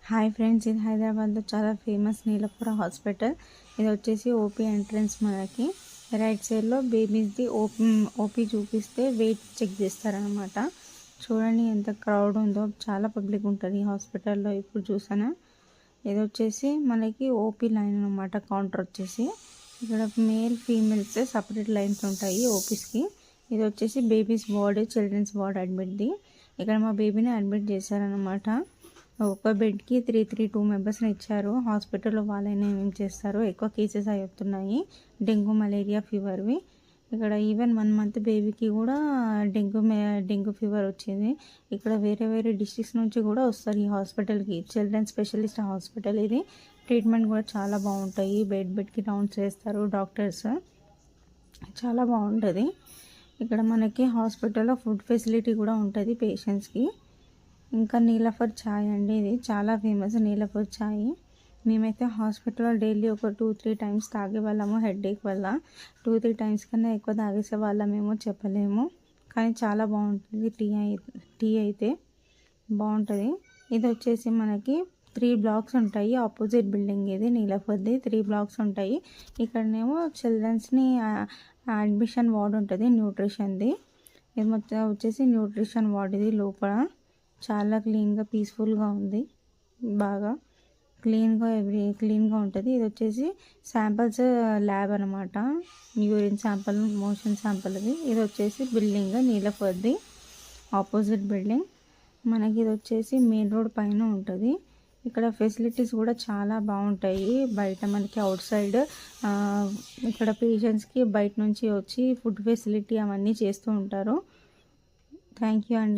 Hi friends, ఇది హైదరాబాద్లో చాలా ఫేమస్ నీలపుర హాస్పిటల్. ఇది వచ్చేసి ఓపీ ఎంట్రన్స్. మనకి రైట్ సైడ్లో బేబీస్ది ఓపీ చూపిస్తే వెయిట్ చెక్ చేస్తారనమాట. చూడండి ఎంత క్రౌడ్ ఉందో, చాలా పబ్లిక్ ఉంటుంది ఈ హాస్పిటల్లో. ఇప్పుడు చూసానా, ఇది వచ్చేసి మనకి ఓపీ లైన్ అనమాట. కౌంటర్ వచ్చేసి ఇక్కడ మేల్ ఫీమేల్స్ సపరేట్ లైన్స్ ఉంటాయి ఓపీస్కి. ఇది వచ్చేసి బేబీస్ వార్డ్, చిల్డ్రన్స్ వార్డ్ అడ్మిట్ది. ఇక్కడ మా బేబీని అడ్మిట్ చేశారనమాట. ఒక బెడ్కి 2 మెంబర్స్ని ఇచ్చారు. హాస్పిటల్లో వాళ్ళైనా ఏమేమి చేస్తారు, ఎక్కువ కేసెస్ అవుతున్నాయి డెంగ్యూ మలేరియా ఫీవర్వి. ఇక్కడ ఈవెన్ 1 మంత్ బేబీకి కూడా డెంగ్యూ ఫీవర్ వచ్చింది. ఇక్కడ వేరే డిస్ట్రిక్ట్స్ నుంచి కూడా వస్తారు ఈ హాస్పిటల్కి. చిల్డ్రన్ స్పెషలిస్ట్ హాస్పిటల్ ఇది. ట్రీట్మెంట్ కూడా చాలా బాగుంటాయి. బెడ్కి రౌండ్స్ వేస్తారు డాక్టర్స్, చాలా బాగుంటుంది. ఇక్కడ మనకి హాస్పిటల్లో ఫుడ్ ఫెసిలిటీ కూడా ఉంటుంది పేషెంట్స్కి. ఇంకా నీలఫర్ ఛాయ్ అండి, ఇది చాలా ఫేమస్ నీలఫర్ ఛాయ్. మేమైతే హాస్పిటల్లో డైలీ ఒక 2-3 టైమ్స్ తాగే వాళ్ళము. హెడేక్ వల్ల 2-3 టైమ్స్ కన్నా ఎక్కువ తాగేసే వాళ్ళమేమో చెప్పలేము, కానీ చాలా బాగుంటుంది. టీ అయితే బాగుంటుంది. ఇది వచ్చేసి మనకి 3 బ్లాక్స్ ఉంటాయి. ఆపోజిట్ బిల్డింగ్ ఇది నీలఫర్ది. 3 బ్లాక్స్ ఉంటాయి. ఇక్కడనేమో చిల్డ్రన్స్ని అడ్మిషన్ వార్డ్ ఉంటుంది, న్యూట్రిషన్ది. ఇది మొత్తం వచ్చేసి న్యూట్రిషన్ వార్డ్. ఇది లోపల చాలా క్లీన్గా పీస్ఫుల్గా ఉంది, బాగా క్లీన్గా ఉంటుంది. ఇది వచ్చేసి శాంపిల్స్ ల్యాబ్ అనమాట. యూరిన్ శాంపిల్, మోషన్ శాంపిల్ ఇది వచ్చేసి బిల్డింగ్ నీలఫర్ది, ఆపోజిట్ బిల్డింగ్ మనకి. ఇది వచ్చేసి మెయిన్ రోడ్ పైన ఉంటుంది. ఇక్కడ ఫెసిలిటీస్ కూడా చాలా బాగుంటాయి. బయట మనకి అవుట్ సైడ్ ఇక్కడ పేషెంట్స్కి బయట నుంచి వచ్చి ఫుడ్ ఫెసిలిటీ అవన్నీ చేస్తూ ఉంటారు. థ్యాంక్ యూ అండి.